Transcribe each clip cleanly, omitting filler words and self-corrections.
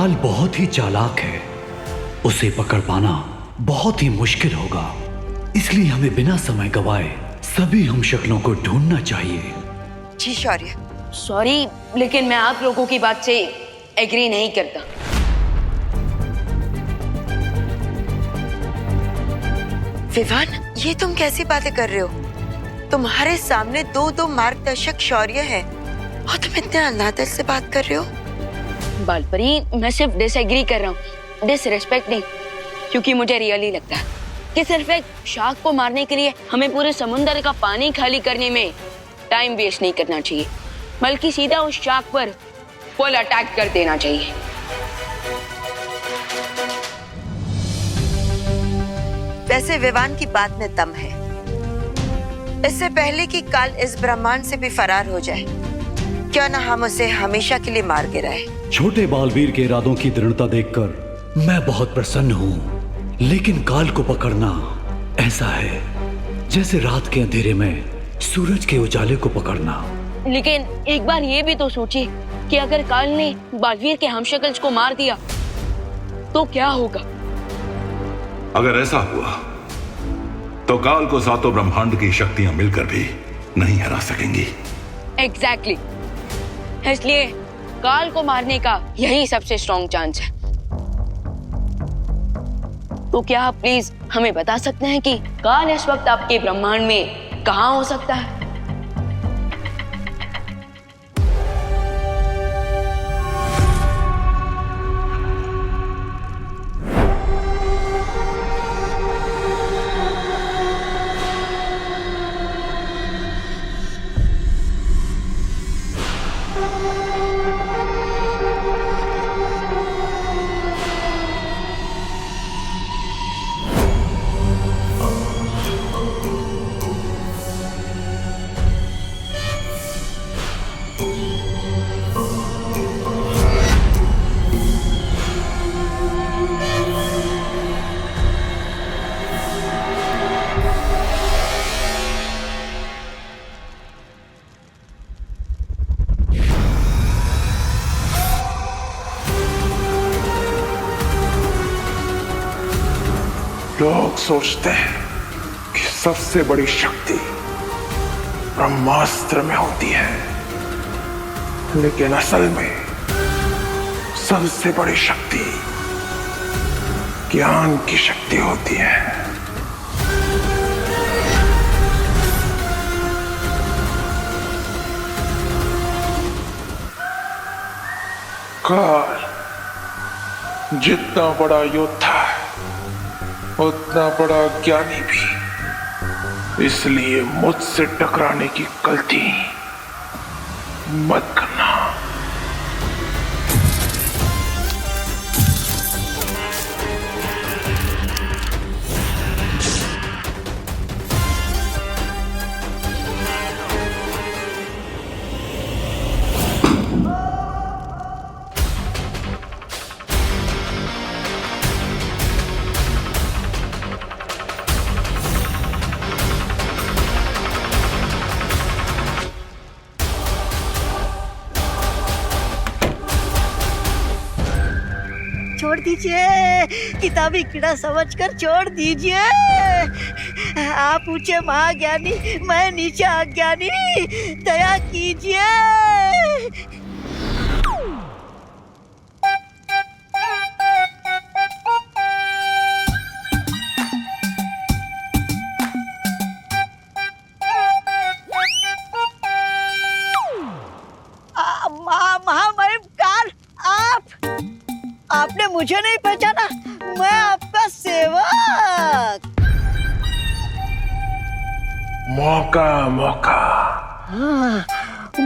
काल बहुत ही चालाक है, उसे पकड़ पाना बहुत ही मुश्किल होगा। इसलिए हमें बिना समय गवाए सभी हम शक्लों को ढूंढना चाहिए। जी शौर्य। सॉरी, लेकिन मैं आप लोगों की बात से एग्री नहीं करता। विवान, ये तुम कैसी बातें कर रहे हो? तुम्हारे सामने दो मार्गदर्शक शौर्य है और तुम इतने अनादर से बात कर रहे हो। बालपरी, मैं सिर्फ डिसएग्री कर रहा हूँ, डिसरिस्पेक्ट नहीं। क्योंकि मुझे रियली लगता है कि सिर्फ एक शार्क को मारने के लिए हमें पूरे समुद्र का पानी खाली करने में टाइम वेस्ट नहीं करना चाहिए, बल्कि सीधा उस शार्क पर फुल अटैक कर देना चाहिए। वैसे विवान की बात में दम है। इससे पहले कि काल इस ब्रह्मांड से भी फरार हो जाए, क्यों ना हम उसे हमेशा के लिए मार गिराए। छोटे बालवीर के इरादों की दृढ़ता देखकर मैं बहुत प्रसन्न हूँ, लेकिन काल को पकड़ना ऐसा है जैसे रात के अंधेरे में सूरज के उजाले को पकड़ना। लेकिन एक बार ये भी तो सोचिए कि अगर काल ने बालवीर के हमशक्ल्स को मार दिया तो क्या होगा? अगर ऐसा हुआ तो काल को सातों ब्रह्मांड की शक्तियां मिलकर भी नहीं हरा सकेंगी। एग्जैक्टली। इसलिए काल को मारने का यही सबसे स्ट्रॉन्ग चांस है। तो क्या आप प्लीज हमें बता सकते हैं कि काल इस वक्त आपके ब्रह्मांड में कहां हो सकता है? लोग सोचते हैं कि सबसे बड़ी शक्ति ब्रह्मास्त्र में होती है, लेकिन असल में सबसे बड़ी शक्ति ज्ञान की शक्ति होती है। काल जितना बड़ा योद्धा है उतना बड़ा ज्ञानी भी, इसलिए मुझसे टकराने की गलती मत करना। छोड़ दीजिए, किताबी कीड़ा समझकर छोड़ दीजिए। आप ऊंचे महाज्ञानी, मैं नीचे अज्ञानी, दया कीजिए। महामहिम काल, आपने मुझे नहीं पहचाना? मैं आपका सेवक। मौका मौका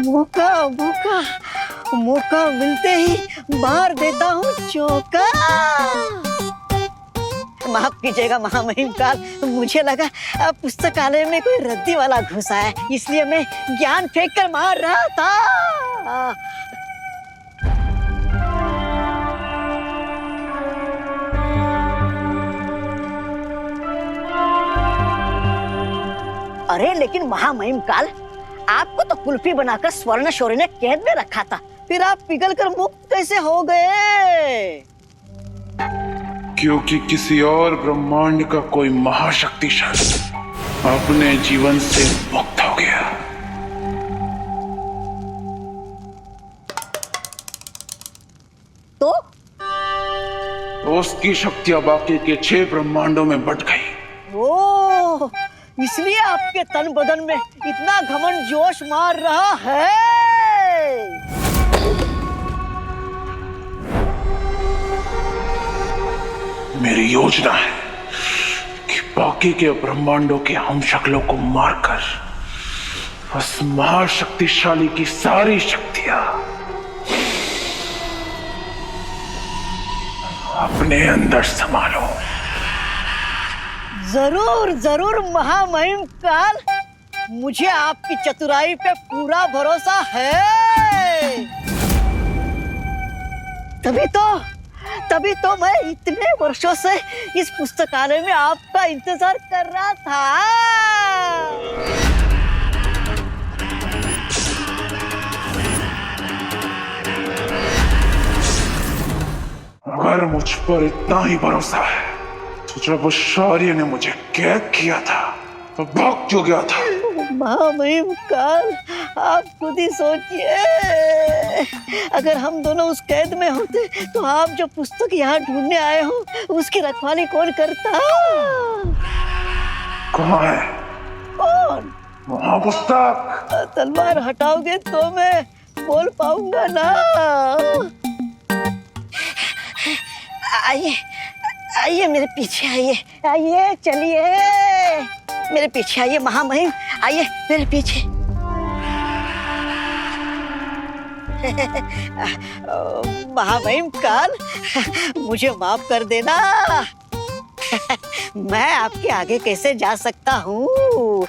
मौका मौका मौका मिलते ही मार देता हूँ चौका। माफ कीजिएगा महामहिम काल, मुझे लगा पुस्तकालय में कोई रद्दी वाला घुसा है, इसलिए मैं ज्ञान फेंक कर मार रहा था। अरे लेकिन महामहिम काल, आपको तो कुल्फी बनाकर स्वर्ण शौर्य ने कैद में रखा था, फिर आप पिघलकर मुक्त कैसे हो गए? क्योंकि किसी और ब्रह्मांड का कोई महाशक्तिशाली अपने जीवन से मुक्त हो गया। तो उसकी शक्तियां बाकी के 6 ब्रह्मांडों में बट गई। ओ, इसलिए आपके तन बदन में इतना घमंड जोश मार रहा है। मेरी योजना है कि बाकी के ब्रह्मांडों के हम शक्लों को मारकर उस महाशक्तिशाली की सारी शक्तियां अपने अंदर संभालो। जरूर जरूर महामहिम काल, मुझे आपकी चतुराई पे पूरा भरोसा है। तभी तो मैं इतने वर्षों से इस पुस्तकालय में आपका इंतजार कर रहा था। अगर मुझ पर इतना ही भरोसा है तो जब उस शौर्य ने मुझे कैद किया था तो भाग क्यों गया था? महामहिम काल, आप खुद ही सोचिए, अगर हम दोनों उस कैद में होते तो आप जो पुस्तक यहाँ ढूंढने आए हो उसकी रखवाली कौन करता? कहाँ है? कौन? वहाँ पुस्तक। तलवार हटाओगे तो मैं बोल पाऊंगा ना। आइए आइए मेरे पीछे आइए, आइए चलिए मेरे पीछे आइए महामहिम, आइए मेरे पीछे। महामहिम काल, मुझे माफ कर देना। मैं आपके आगे कैसे जा सकता हूँ?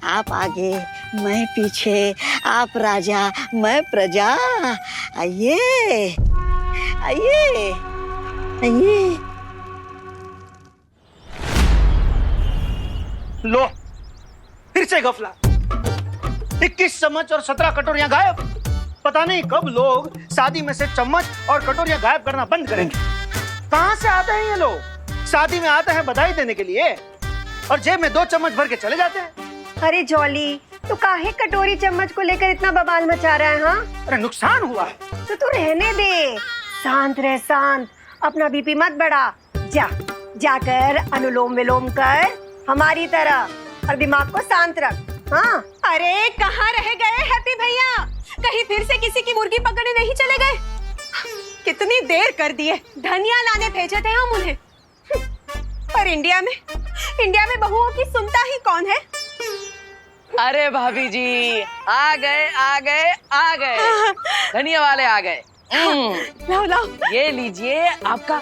आप आगे मैं पीछे, आप राजा मैं प्रजा। आइए आइए आइए। लो, फिर से गफला। 21 चम्मच और 17 कटोरियां गायब। पता नहीं कब लोग शादी में से चम्मच और कटोरियां गायब करना बंद करेंगे। कहां से आते हैं ये लोग? शादी में आते हैं बधाई देने के लिए और जेब में 2 चम्मच भर के चले जाते हैं। अरे जॉली, तू काहे कटोरी चम्मच को लेकर इतना बवाल मचा रहा है? हाँ, अरे नुकसान हुआ है तो तू रहने दे, शांत रह, शांत, अपना बीपी मत बढ़ा। जाकर अनुलोम विलोम कर हमारी तरह और दिमाग को शांत रख। हाँ, अरे कहाँ रह गए हैप्पी भैया? कहीं फिर से किसी की मुर्गी पकड़ने नहीं चले गए? कितनी देर कर दिए, धनिया लाने भेजे थे हम उन्हें। पर इंडिया में बहुओं की सुनता ही कौन है? अरे भाभी जी, आ गए धनिया वाले आ गए। लाओ ये लीजिए आपका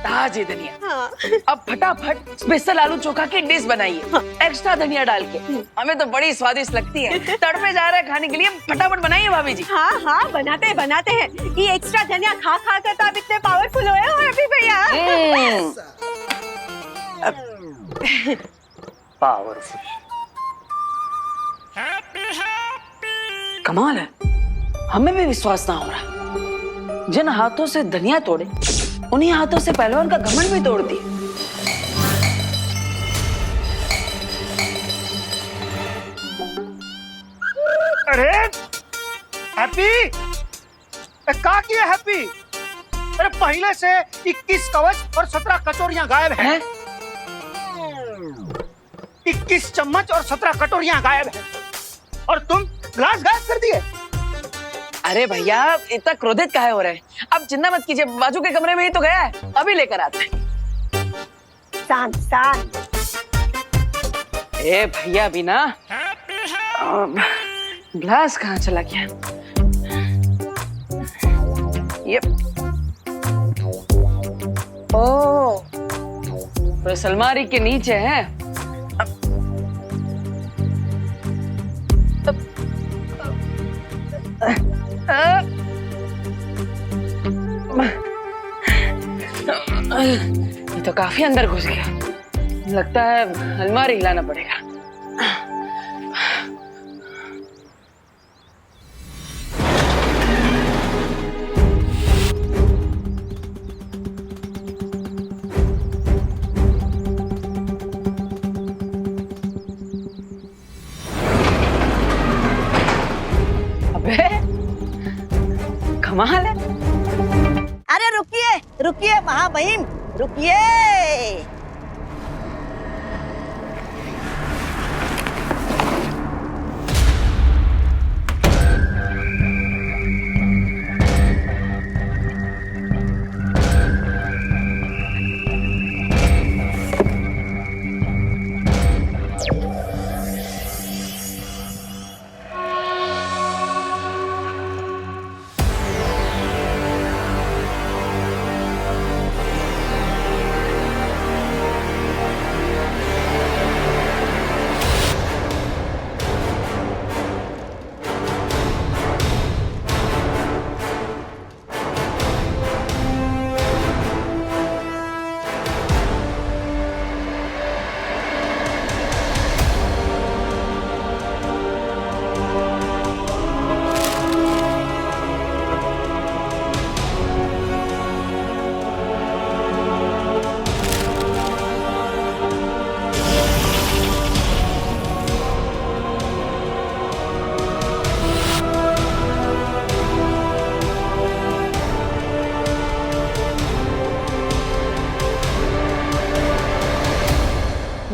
ताजे धनिया। हाँ। अब फटाफट स्पेशल आलू चोखा की डिश बनाइए, एक्स्ट्रा धनिया डाल के। हमें तो बड़ी स्वादिष्ट लगती है, तड़पे जा रहे हैं खाने के लिए, फटाफट बनाइए भाभी जी। हाँ, बनाते हैं। ये एक्स्ट्रा धनिया खा कर तो आप इतने पावरफुल हुए हो हैप्पी भैया। पावरफुल। कमाल है, हमें भी विश्वास ना हो रहा। जिन हाथों से धनिया तोड़े उन्हीं हाथों से पहलवान का घमंड भी तोड़ दी। अरे हैप्पी, क्या किया हैप्पी? अरे पहले से 21 कवच और 17 कटोरियां गायब हैं। 21 चम्मच और 17 कटोरियां गायब हैं और तुम ग्लास गायब कर दिए। अरे भैया, इतना क्रोधित काहे हो रहे हैं? अब चिंता मत कीजिए, बाजू के कमरे में ही तो गया है, अभी लेकर आते हैं। शांत। ए भैया भी ना, ग्लास कहाँ चला गया? ये ओ, तो अलमारी के नीचे है। ये तो काफी अंदर घुस गया, लगता है अलमारी हिलाना पड़ेगा। कमाल है। अरे रुकिए रुकिए महामहिम, रुकिए।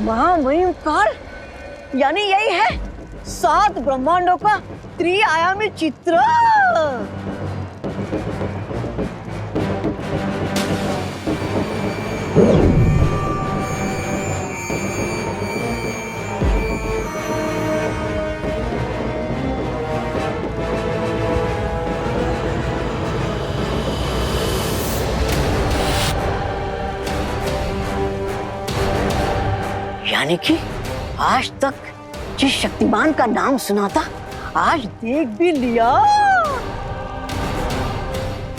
महामहिम काल, यानी यही है 7 ब्रह्मांडों का त्रिआयामी चित्र। यानी कि आज तक जिस शक्तिमान का नाम सुना था, आज देख भी लिया।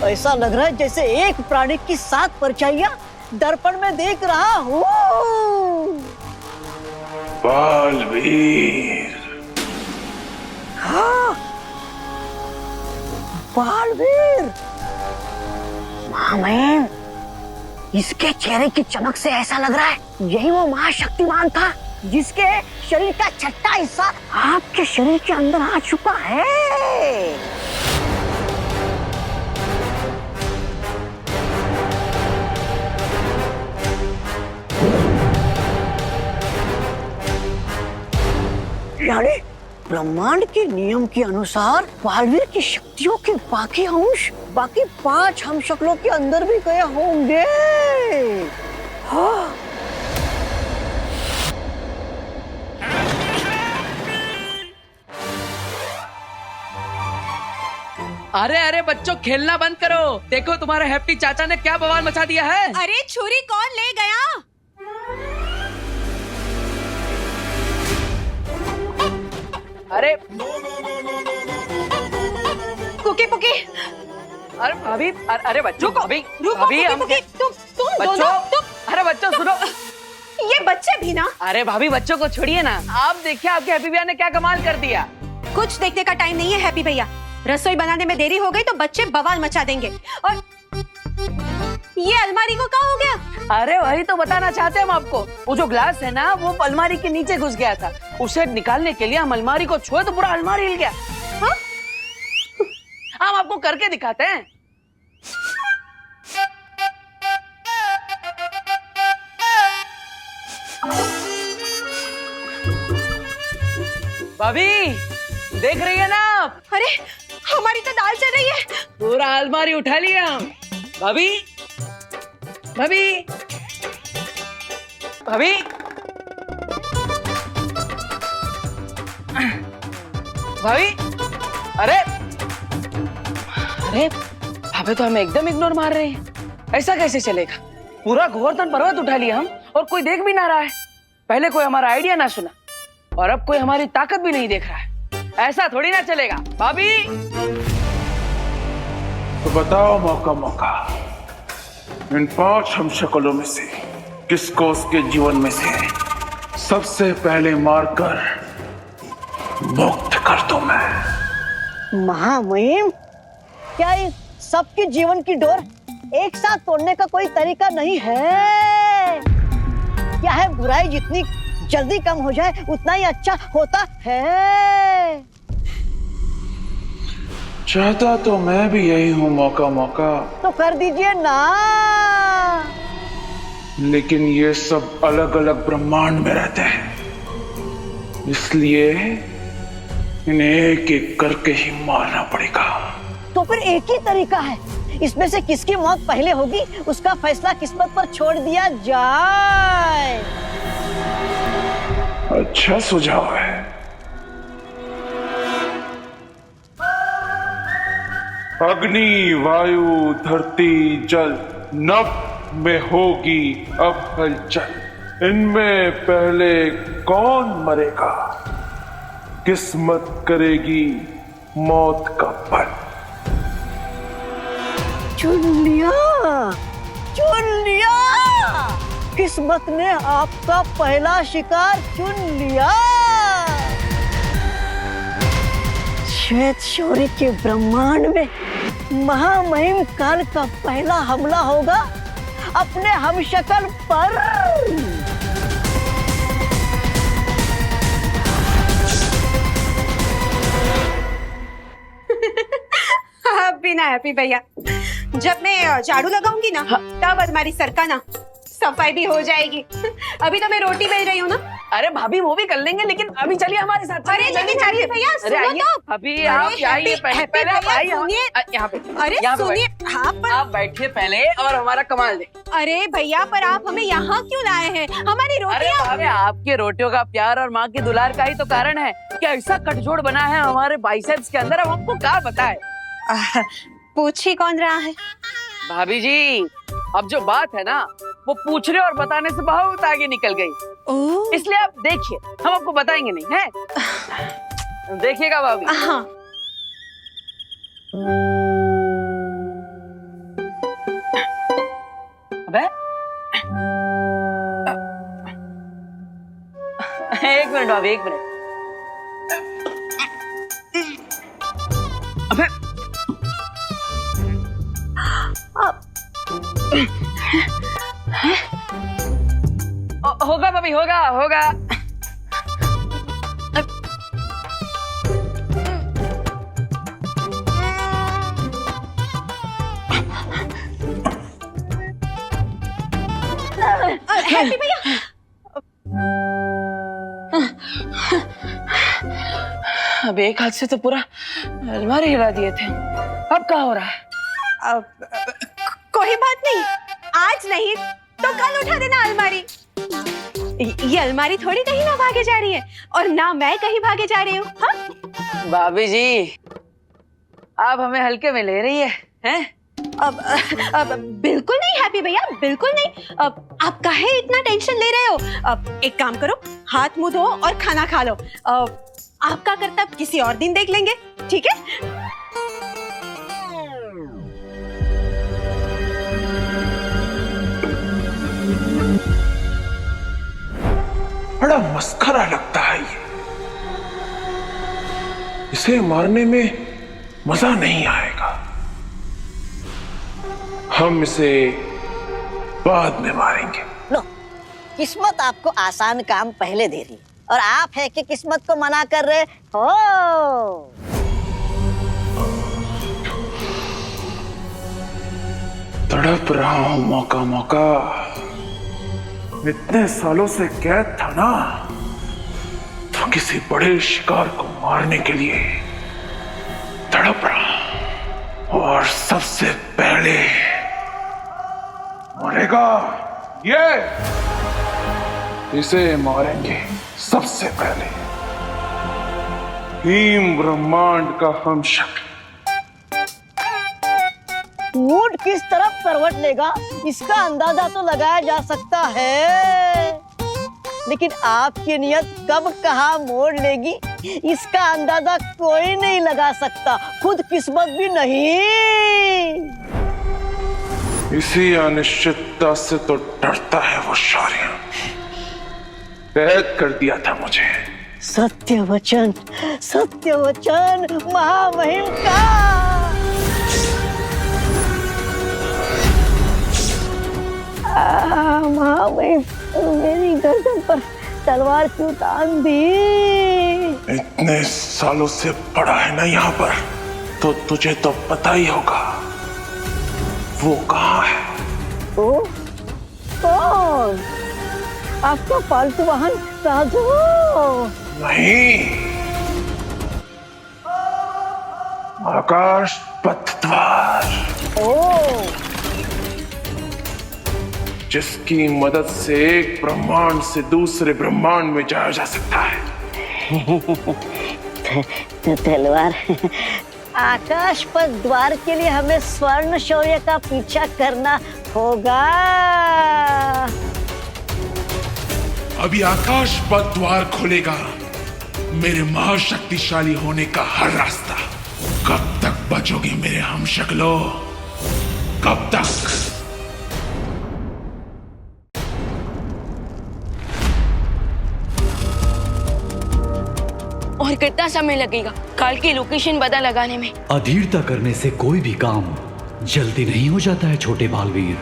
ऐसा लग रहा है जैसे एक प्राणी की 7 परछाइयां दर्पण में देख रहा हूँ। बालवीर। हाँ, बालवीर। महामहिम, इसके चेहरे की चमक से ऐसा लग रहा है यही वो महाशक्तिमान था जिसके शरीर का छठा हिस्सा आपके शरीर के अंदर आ चुका है। यानी ब्रह्मांड के नियम के अनुसार बालवीर की शक्तियों के बाकी अंश बाकी 5 हम शक्लों के अंदर भी गए होंगे। हाँ। अरे अरे बच्चों, खेलना बंद करो। देखो तुम्हारे हैप्पी चाचा ने क्या बवाल मचा दिया है। अरे छुरी कौन ले गया? अरे कुकी पुकी, अरे भाभी, अरे बच्चों, रुको, भाभी, रुको, भाभी, कुकी हम पुकी, तुम बच्चों, दोनों, अरे बच्चों सुनो। ये बच्चे भी ना। अरे भाभी, बच्चों को छोड़िए ना। आप देखिए आपके हैप्पी भैया ने क्या कमाल कर दिया। कुछ देखने का टाइम नहीं है हैप्पी भैया। रसोई बनाने में देरी हो गई तो बच्चे बवाल मचा देंगे। और ये अलमारी को क्या हो गया? अरे वही तो बताना चाहते हैं हम आपको। वो जो ग्लास है ना, वो अलमारी के नीचे घुस गया था। उसे निकालने के लिए हम अलमारी को छुए तो पूरा अलमारी हिल गया। हाँ? हम आपको करके दिखाते हैं। भाभी, देख रही है ना आप? अरे हमारी तो दाल चल रही है। पूरा अलमारी उठा लिया हम। भाभी, भाभी, भाभी, भाभी, अरे अरे भाभी तो हमें एकदम इग्नोर मार रहे हैं। ऐसा कैसे चलेगा? पूरा गोवर्धन पर्वत उठा लिया हम और कोई देख भी ना रहा है। पहले कोई हमारा आइडिया ना सुना और अब कोई हमारी ताकत भी नहीं देख रहा है। ऐसा थोड़ी ना चलेगा। भाभी, तो बताओ मौका मौका, इन 5 हम शक्लों में से किसको उसके जीवन में से सबसे पहले मारकर मुक्त कर दूं मैं? महामहिम, क्या इस सबके जीवन की डोर एक साथ तोड़ने का कोई तरीका नहीं है? क्या है, बुराई जितनी जल्दी कम हो जाए उतना ही अच्छा होता है। चाहता तो मैं भी यही हूं, मौका मौका। तो कर दीजिए ना। लेकिन ये सब अलग अलग ब्रह्मांड में रहते हैं, इसलिए इन्हें एक एक करके ही मारना पड़ेगा। तो फिर एक ही तरीका है, इसमें से किसकी मौत पहले होगी उसका फैसला किस्मत पर छोड़ दिया जाए। अच्छा सुझाव है। अग्नि, वायु, धरती, जल, नभ में होगी अब हलचल। इनमें पहले कौन मरेगा, किस्मत करेगी मौत का पल। चुन लिया, चुन लिया। किस्मत ने आपका पहला शिकार चुन लिया। श्वेत शौर्य के ब्रह्मांड में महामहिम काल का पहला हमला होगा अपने हमशक्ल पर। बिना हैप्पी भैया, जब मैं झाड़ू लगाऊंगी ना तब हमारी सरकाना सफाई भी हो जाएगी। अभी तो मैं रोटी बेल रही हूँ ना। अरे भाभी वो भी कर लेंगे, लेकिन अभी चलिए हमारे साथ। अरे लेकिन हैप्पी भैया सुनो तो। अभी आप आइए पहले आप आइए यहाँ पे। अरे सुनिए, हाँ पर आप बैठिए पहले और हमारा कमाल दे। अरे भैया पर आप हमें यहाँ क्यों लाए हैं? हमारी रोटियाँ। अरे आपके रोटियों का प्यार और माँ की दुलार का ही तो कारण है कि ऐसा कटजोड़ बना है हमारे बाइसेप्स के अंदर। अब हमको क्या बताए। पूछ ही कौन रहा है भाभी जी। अब जो बात है ना वो पूछने और बताने से बहुत आगे निकल गई, इसलिए आप देखिए, हम आपको बताएंगे नहीं है। देखिएगा भाभी। हाँ। अबे एक मिनट भाभी, एक मिनट। अबे होगा भाभी, होगा होगा। हैप्पी भैया अब एक हाथ से तो पूरा अलमारी हिला दिए थे, अब क्या हो रहा है? कोई बात नहीं, आज नहीं तो कल उठा देना अलमारी। ये अलमारी थोड़ी कहीं ना भागे जा रही है, और ना मैं कहीं भागे जा रही हूँ। हाँ भाभी जी, आप हमें हल्के में ले रही है हैं? अब बिल्कुल नहीं हैप्पी भैया, बिल्कुल नहीं। अब आप काहे इतना टेंशन ले रहे हो? अब एक काम करो, हाथ मुंह धो और खाना खा लो। आपका कर्तव्य किसी और दिन देख लेंगे, ठीक है? बड़ा मस्खरा लगता है ये। इसे मारने में मजा नहीं आएगा, हम इसे बाद में मारेंगे। लो, किस्मत आपको आसान काम पहले दे रही और आप है कि किस्मत को मना कर रहे हो। तड़प रहा हूं मौका मौका। इतने सालों से कैद था ना, तो किसी बड़े शिकार को मारने के लिए तड़प रहा। और सबसे पहले मरेगा ये, इसे मारेंगे सबसे पहले। भीम ब्रह्मांड का हम शक्ल। ऊंट किस तरफ करवट लेगा इसका अंदाजा तो लगाया जा सकता है, लेकिन आपकी नियत कब कहाँ मोड़ लेगी इसका अंदाजा कोई नहीं लगा सकता, खुद किस्मत भी नहीं। इसी अनिश्चितता से तो डरता है वो शौर्य। कैद कर दिया था मुझे। सत्य वचन महामहिम का। महामहिम, मेरी गर्दन पर तलवार क्यों तान दी? इतने सालों से पड़ा है ना यहाँ पर, तो तुझे तो पता ही होगा वो कहाँ है। ओ, कौन? आपका पालतू वाहन राजू? नहीं, आकाश पथ द्वार, ओ, जिसकी मदद से एक ब्रह्मांड से दूसरे ब्रह्मांड में जाया जा सकता है। तलवार। आकाश पथ द्वार के लिए हमें स्वर्ण शौर्य का पीछा करना होगा। अभी आकाश पथ द्वार खुलेगा मेरे महाशक्तिशाली होने का हर रास्ता। कब तक बचोगे मेरे हमशक्लो? कब तक? और कितना समय लगेगा काल की लोकेशन पता लगाने में? अधीरता करने से कोई भी काम जल्दी नहीं हो जाता है छोटे बालवीर।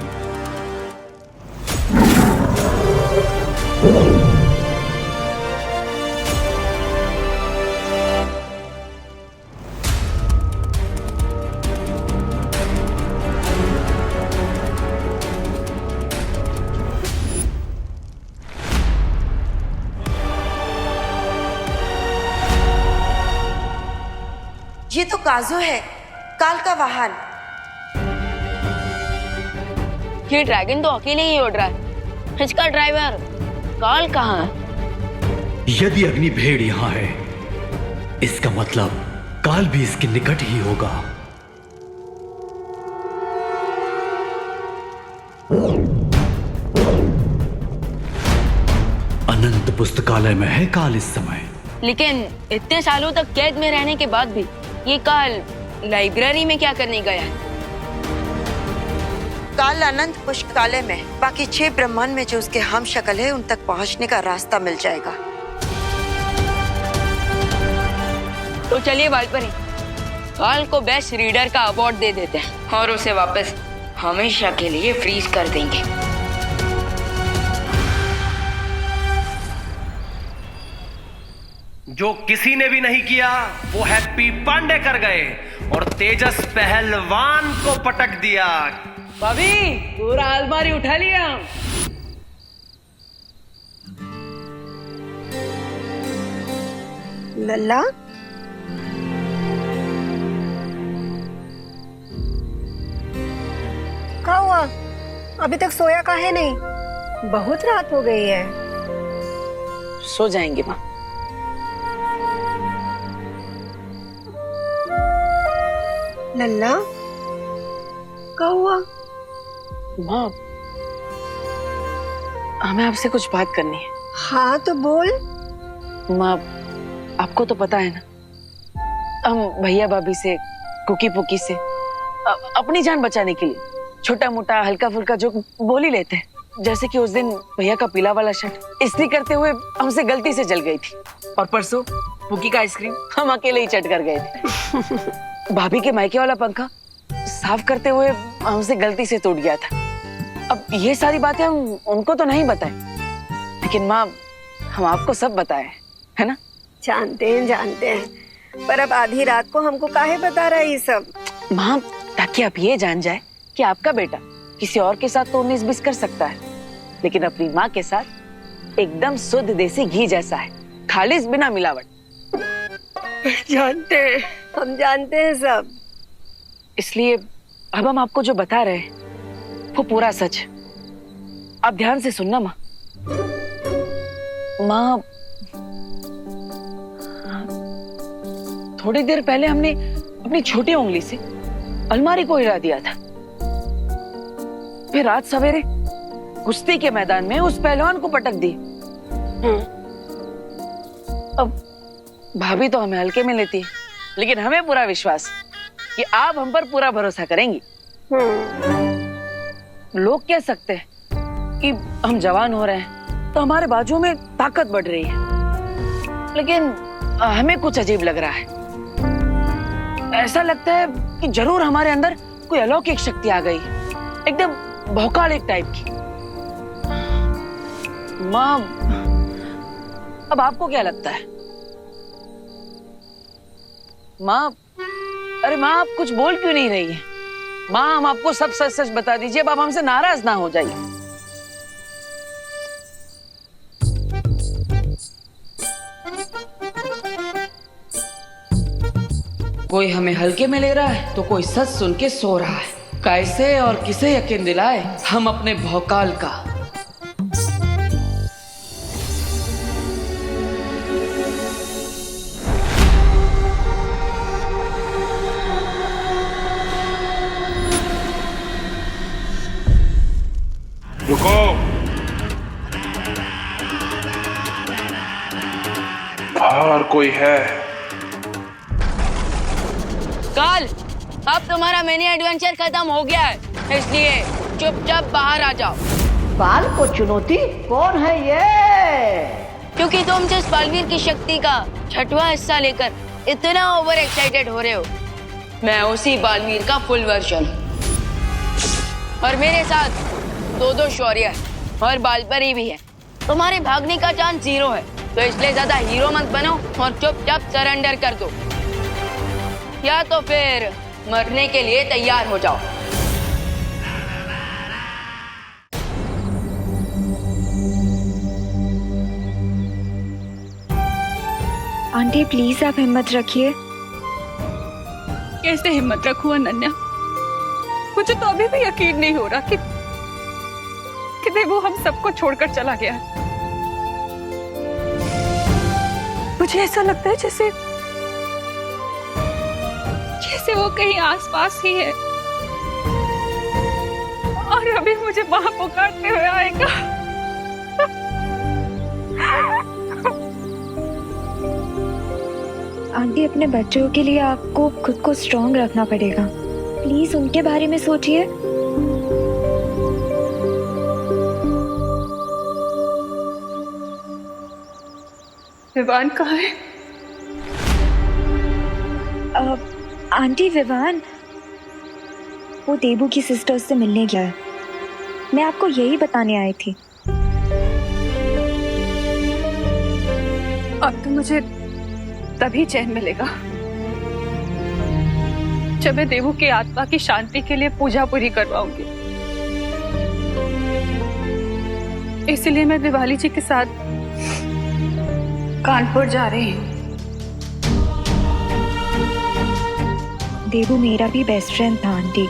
ये तो काजू है, काल का वाहन। ये ड्रैगन तो अकेले ही उड़ रहा है, इसका ड्राइवर काल कहाँ है? यदि अग्नि भेड़ यहाँ है, इसका मतलब काल भी इसके निकट ही होगा। अनंत पुस्तकालय में है काल इस समय। लेकिन इतने सालों तक कैद में रहने के बाद भी ये काल लाइब्रेरी में क्या करने गया है? काल अनंत पुस्तकालय में बाकी 6 ब्रह्मांड में जो उसके हम शक्ल है उन तक पहुंचने का रास्ता मिल जाएगा। तो चलिए वालपरी, काल को बेस्ट रीडर का अवार्ड दे देते हैं और उसे वापस हमेशा के लिए फ्रीज कर देंगे। जो किसी ने भी नहीं किया वो हैप्पी पांडे कर गए और तेजस पहलवान को पटक दिया। भाभी पूरा अलमारी उठा लिया हम। लल्ला, क्या हुआ? अभी तक सोया का है नहीं? बहुत रात हो गई है। सो जाएंगे माँ। लल्ला, क्या हुआ? माँ, हमें आपसे कुछ बात करनी है। हाँ तो बोल। माँ, आपको तो पता है ना, हम भैया भाभी से, कुकी पुकी से अपनी जान बचाने के लिए छोटा मोटा हल्का फुल्का जो बोल ही लेते हैं। जैसे कि उस दिन भैया का पीला वाला शर्ट इस्त्री करते हुए हमसे गलती से जल गई थी, और परसों पुकी का आइसक्रीम हम अकेले ही चट कर गए थे। भाभी के मायके वाला पंखा साफ करते हुए हमसे गलती से टूट गया था। अब ये सारी बातें हम उनको तो नहीं बताए, लेकिन माँ हम आपको सब बताए, है ना? जानते हैं, पर अब आधी रात को हमको काहे बता रहा है ये सब? माँ, ताकि आप ये जान जाए कि आपका बेटा किसी और के साथ तो 19-20 कर सकता है, लेकिन अपनी माँ के साथ एकदम शुद्ध देसी घी जैसा है, खालिस बिना मिलावट। हम जानते हैं सब। इसलिए अब हम आपको जो बता रहे हैं वो पूरा सच है। आप ध्यान से सुनना माँ। माँ, थोड़ी देर पहले हमने अपनी छोटी उंगली से अलमारी को हिला दिया था, फिर रात सवेरे कुश्ती के मैदान में उस पहलवान को पटक दी। अब भाभी तो हमें हल्के में लेती है, लेकिन हमें पूरा विश्वास है कि आप हम पर पूरा भरोसा करेंगी। लोग कह सकते हैं कि हम जवान हो रहे हैं तो हमारे बाजुओं में ताकत बढ़ रही है, लेकिन हमें कुछ अजीब लग रहा है। ऐसा लगता है कि जरूर हमारे अंदर कोई अलौकिक शक्ति आ गई, एकदम भौकालिक टाइप की। माँ, अब आपको क्या लगता है? माँ, अरे माँ, आप कुछ बोल क्यों नहीं रही है? माँ, हम आपको सब सच सच बता दीजिए, अब आप हमसे नाराज ना हो जाइए। कोई हमें हल्के में ले रहा है तो कोई सच सुन के सो रहा है। कैसे और किसे यकीन दिलाए हम अपने भौकाल का? रुको। बाहर कोई है? काल, अब तुम्हारा मिनी एडवेंचर खत्म हो गया है, इसलिए चुपचाप बाहर आ जाओ। काल को चुनौती? कौन है ये? क्योंकि तुम जिस बालवीर की शक्ति का 6वां हिस्सा लेकर इतना ओवर एक्साइटेड हो रहे हो, मैं उसी बालवीर का फुल वर्जन हूँ। और मेरे साथ दो शौर्य और बालपरी भी है। तुम्हारे भागने का चांस 0 है, तो इसलिए ज्यादा हीरो मत बनो और चुपचाप सरेंडर कर दो, या तो फिर मरने के लिए तैयार हो जाओ। आंटी प्लीज आप हिम्मत रखिए। कैसे हिम्मत रखूं अनन्या? मुझे तो अभी भी यकीन नहीं हो रहा कि देवू हम सबको छोड़कर चला गया। मुझे ऐसा लगता है जैसे वो कहीं आसपास ही है और अभी मुझे वहां पुकारते हुए आएगा। आंटी अपने बच्चों के लिए आपको खुद को स्ट्रॉन्ग रखना पड़ेगा। प्लीज उनके बारे में सोचिए। विवान कहाँ है? आंटी विवान वो देबू की सिस्टर्स से मिलने गया है। मैं आपको यही बताने आई थी। अब तो मुझे तभी चैन मिलेगा जब मैं देवू की आत्मा की शांति के लिए पूजा पूरी करवाऊंगी। इसलिए मैं दिवाली जी के साथ कानपुर जा रही हूँ। देबू मेरा भी बेस्ट फ्रेंड था आंटी।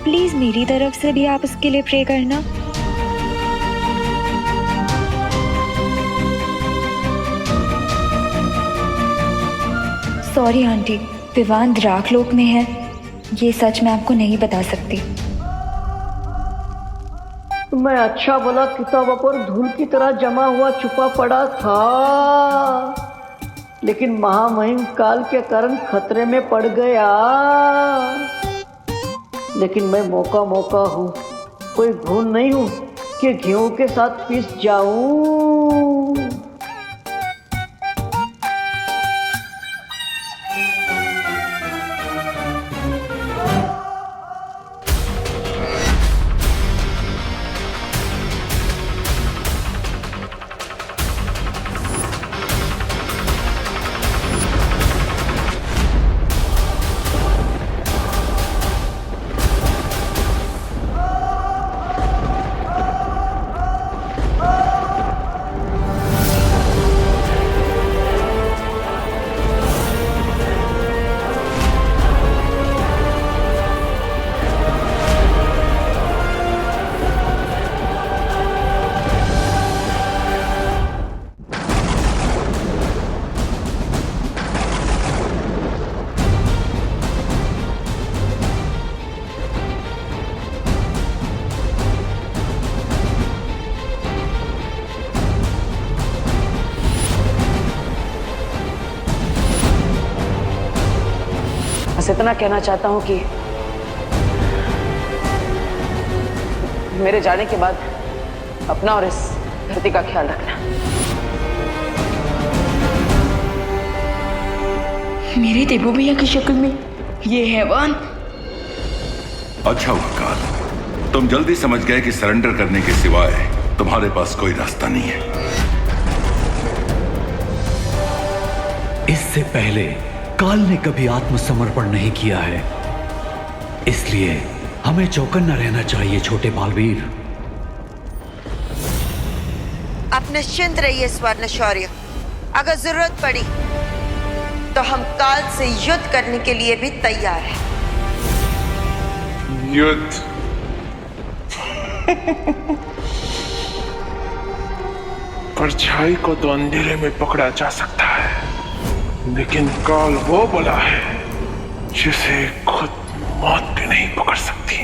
प्लीज मेरी तरफ से भी आप उसके लिए प्रे करना। सॉरी आंटी, विवान द्राकलोक में है, ये सच मैं आपको नहीं बता सकती। मैं अच्छा भला किताबों पर धूल की तरह जमा हुआ छुपा पड़ा था, लेकिन महामहिम काल के कारण खतरे में पड़ गया। लेकिन मैं मौका हूँ, कोई घून नहीं हूँ कि गेहूं के साथ पिस जाऊं। बस इतना कहना चाहता हूँ कि मेरे जाने के बाद अपना और इस धरती का ख्याल रखना। मेरे देवू भैया की शक्ल में ये हैवान। अच्छा हुआ काल, तुम जल्दी समझ गए कि सरेंडर करने के सिवाय तुम्हारे पास कोई रास्ता नहीं है। इससे पहले काल ने कभी आत्मसमर्पण नहीं किया है, इसलिए हमें चौकन्ना रहना चाहिए छोटे बालवीर। आप निश्चिंत रहिए स्वर्ण शौर्य। अगर जरूरत पड़ी तो हम काल से युद्ध करने के लिए भी तैयार हैं। युद्ध? परछाई को तो अंधेरे में पकड़ा जा सकता है, लेकिन काल वो बला है जिसे खुद मौत भी नहीं पकड़ सकती।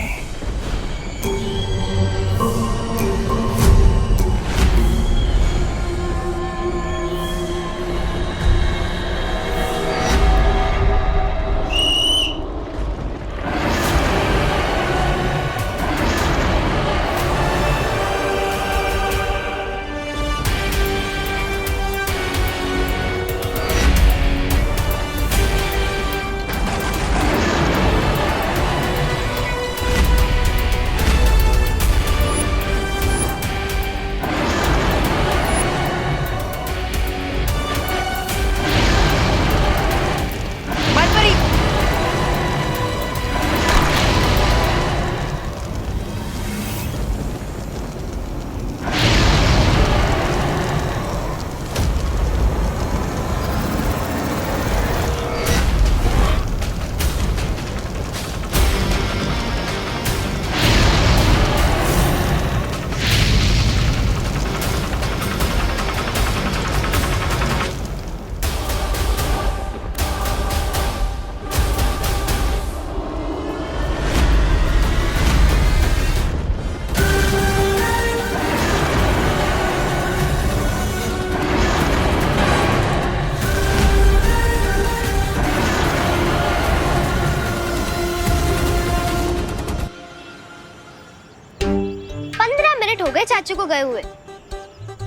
चाचू को गए हुए।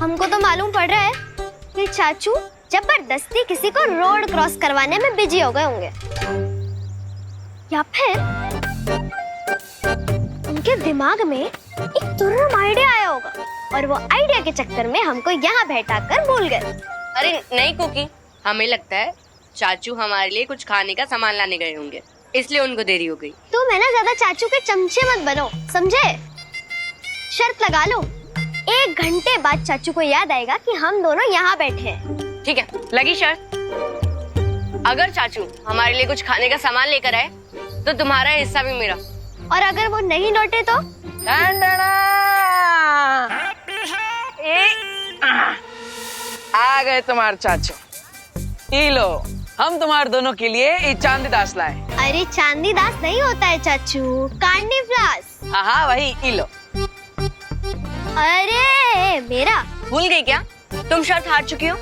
हमको तो मालूम पड़ रहा है कि चाचू जबरदस्ती किसी को रोड क्रॉस करवाने में बिजी हो गए होंगे, या फिर उनके दिमाग में एक तुर्रम आइडिया आया होगा और वो आइडिया के चक्कर में हमको यहाँ बैठाकर भूल गए। अरे नहीं कुकी, हमें लगता है चाचू हमारे लिए कुछ खाने का सामान लाने गए होंगे, इसलिए उनको देरी हो गई। तुम है ना ज्यादा चाचू के चमचे मत बनो, समझे? शर्त लगा लो, 1 घंटे बाद चाचू को याद आएगा कि हम दोनों यहाँ बैठे हैं। ठीक है, लगी शर्त। अगर चाचू हमारे लिए कुछ खाने का सामान लेकर आए तो तुम्हारा हिस्सा भी मेरा, और अगर वो नहीं लौटे तो? आ गए तुम्हारे चाचू। ये लो, हम तुम्हारे दोनों के लिए ये चांदी दास लाए। अरे चांदी दास नहीं होता है चाचू, कांडी फ्लास। हाँ वही, ये लो। अरे मेरा भूल गई क्या? तुम शर्त हार चुकी हो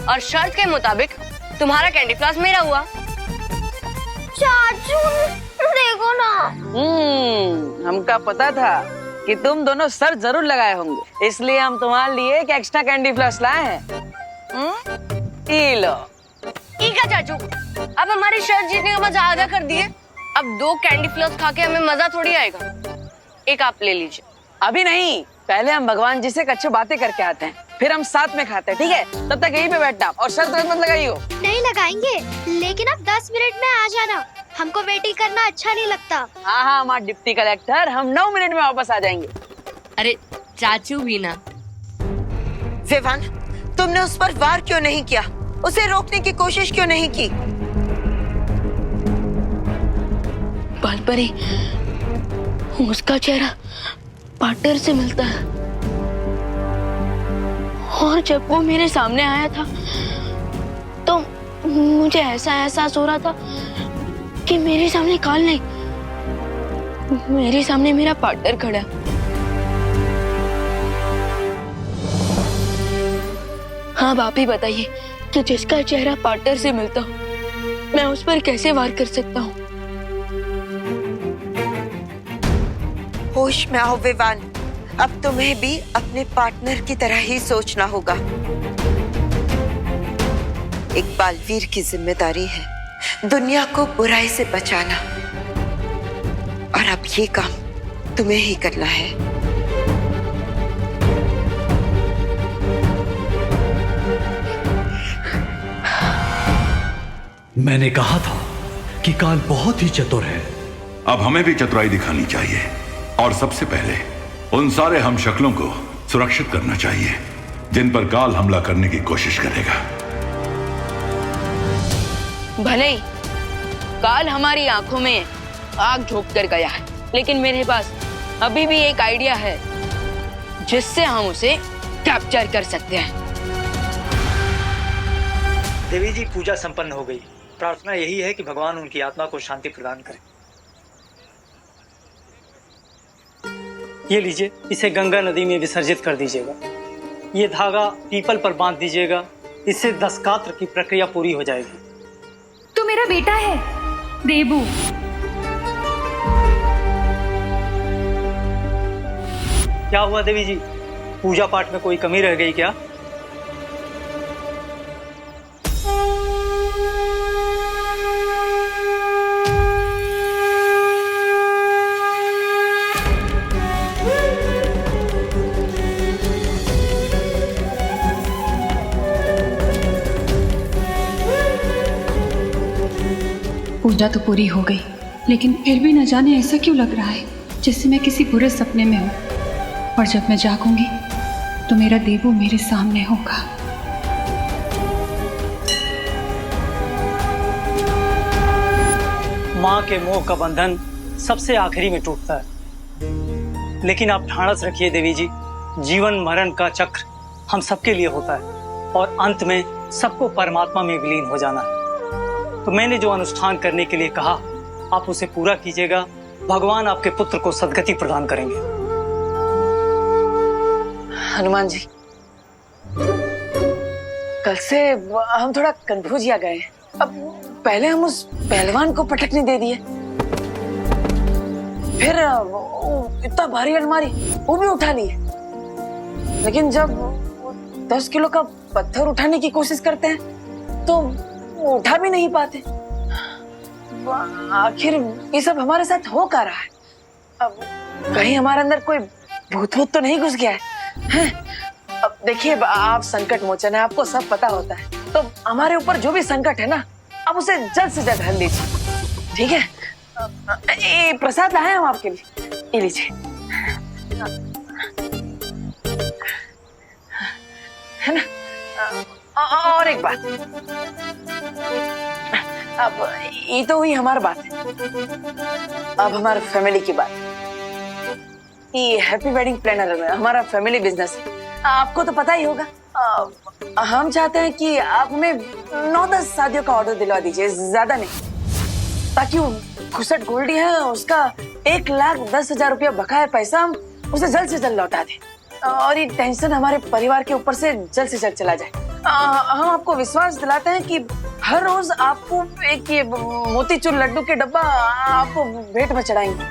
और शर्त के मुताबिक तुम्हारा कैंडी फ्लास मेरा हुआ। चाचू देखो ना। हमका पता था कि तुम दोनों सर जरूर लगाए होंगे, इसलिए हम तुम्हारे लिए एक एक्स्ट्रा कैंडी फ्लास लाए हैं। ये लो। ठीक है चाचू, अब हमारी शर्त जीतने का मजा आधा कर दिए। अब 2 कैंडी फ्लास खा के हमें मजा थोड़ी आएगा। एक आप ले लीजिए। अभी नहीं, पहले हम भगवान जी से अच्छी बातें करके आते हैं, फिर हम साथ में खाते हैं, ठीक है? तब तक यहीं पे बैठना और शर्त मत लगाइयो। नहीं लगाएंगे, लेकिन अब 10 मिनट में आ जाना, हमको वेटिंग करना अच्छा नहीं लगता। हाँ हमारे डिप्टी कलेक्टर, हम 9 मिनट में वापस आ जाएंगे। अरे चाचू भी ना। विवान, तुमने उस पर वार क्यों नहीं किया? उसे रोकने की कोशिश क्यों नहीं की? बालपरी, उसका चेहरा पार्टनर से मिलता है, और जब वो मेरे सामने आया था तो मुझे ऐसा एहसास हो रहा था कि मेरे सामने काल नहीं, मेरे सामने मेरा पार्टनर खड़ा है। हाँ आप ही बताइए कि जिसका चेहरा पार्टनर से मिलता हो, मैं उस पर कैसे वार कर सकता हूँ? होश में आओ विवान, अब तुम्हें भी अपने पार्टनर की तरह ही सोचना होगा। एक बालवीर की जिम्मेदारी है दुनिया को बुराई से बचाना, और अब ये काम तुम्हें ही करना है। मैंने कहा था कि काल बहुत ही चतुर है। अब हमें भी चतुराई दिखानी चाहिए और सबसे पहले उन सारे हम शक्लों को सुरक्षित करना चाहिए जिन पर काल हमला करने की कोशिश करेगा। भले ही काल हमारी आंखों में आग झोंक कर गया है, लेकिन मेरे पास अभी भी एक आइडिया है जिससे हम उसे कैप्चर कर सकते हैं। देवी जी, पूजा संपन्न हो गई। प्रार्थना यही है कि भगवान उनकी आत्मा को शांति प्रदान करे। ये लीजिए, इसे गंगा नदी में विसर्जित कर दीजिएगा। ये धागा पीपल पर बांध दीजिएगा, इससे 10 कात्र की प्रक्रिया पूरी हो जाएगी। तो मेरा बेटा है देबू। क्या हुआ देवी जी, पूजा पाठ में कोई कमी रह गई क्या? पूजा तो पूरी हो गई, लेकिन फिर भी न जाने ऐसा क्यों लग रहा है जैसे मैं किसी बुरे सपने में हूँ। और जब मैं जागूंगी तो मेरा देबू मेरे सामने होगा। माँ के मोह का बंधन सबसे आखिरी में टूटता है, लेकिन आप ढाढ़स रखिए देवी जी, जीवन मरण का चक्र हम सबके लिए होता है और अंत में सबको परमात्मा में विलीन हो जाना है। तो मैंने जो अनुष्ठान करने के लिए कहा आप उसे पूरा कीजिएगा। भगवान आपके पुत्र को सद्गति प्रदान करेंगे। हनुमान जी, कल से हम थोड़ा कंफ्यूज गए हैं। अब पहले हम उस पहलवान को पटकने दे दिए, फिर इतना भारी अलमारी वो भी उठा लिए, लेकिन जब 10 किलो का पत्थर उठाने की कोशिश करते हैं तो उठा भी नहीं पाते। आखिर ये सब हमारे साथ हो क्या रहा है? अब कहीं हमारे अंदर कोई भूत तो नहीं घुस गया है? अब देखिए, आप संकट मोचन है, आपको सब पता होता है, तो हमारे ऊपर जो भी संकट है ना, आप उसे जल्द से जल्द हल दीजिए, ठीक है? ये प्रसाद लाए हम आपके लिए, ये लीजिए, है ना? और एक बात, अब ये तो हुई हमारी बात, अब हमारे फैमिली की बात। ये हैप्पी वेडिंग प्लानर में हमारा फैमिली बिजनेस है, आपको तो पता ही होगा। हम चाहते हैं कि आप हमें 9-10 शादियों का ऑर्डर दिलवा दीजिए, ज्यादा नहीं, ताकि वो खुसट गोल्डी है उसका 1,10,000 रुपया बकाया पैसा हम उसे जल्द से जल्द लौटा दें और ये टेंशन हमारे परिवार के ऊपर से जल्द से जल्द चला जाए। हम आपको विश्वास दिलाते हैं कि हर रोज आपको एक ये मोतीचूर लड्डू के डब्बा आपको भेंट में चढ़ाएंगे,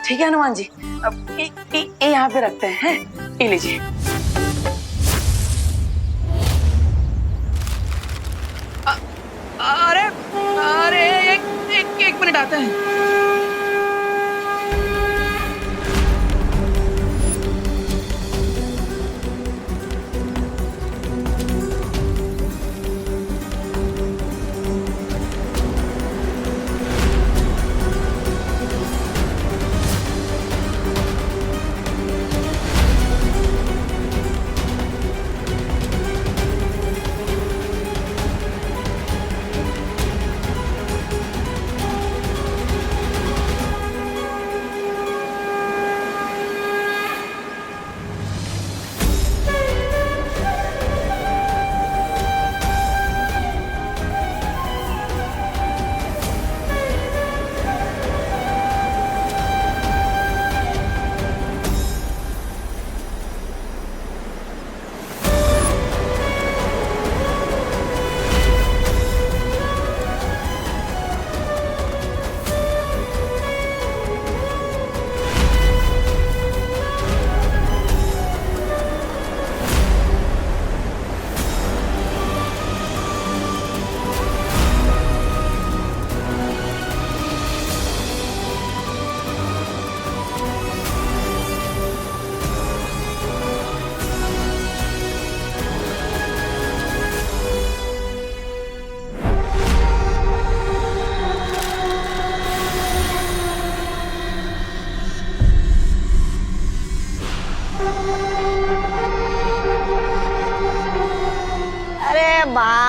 ठीक है हनुमान जी? अब ये यहाँ पे रखते हैं, ये लीजिए। अरे अरे एक मिनट आते हैं।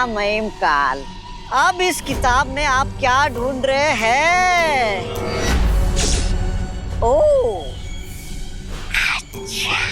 महिम काल, अब इस किताब में आप क्या ढूंढ रहे हैं? ओह, अच्छा।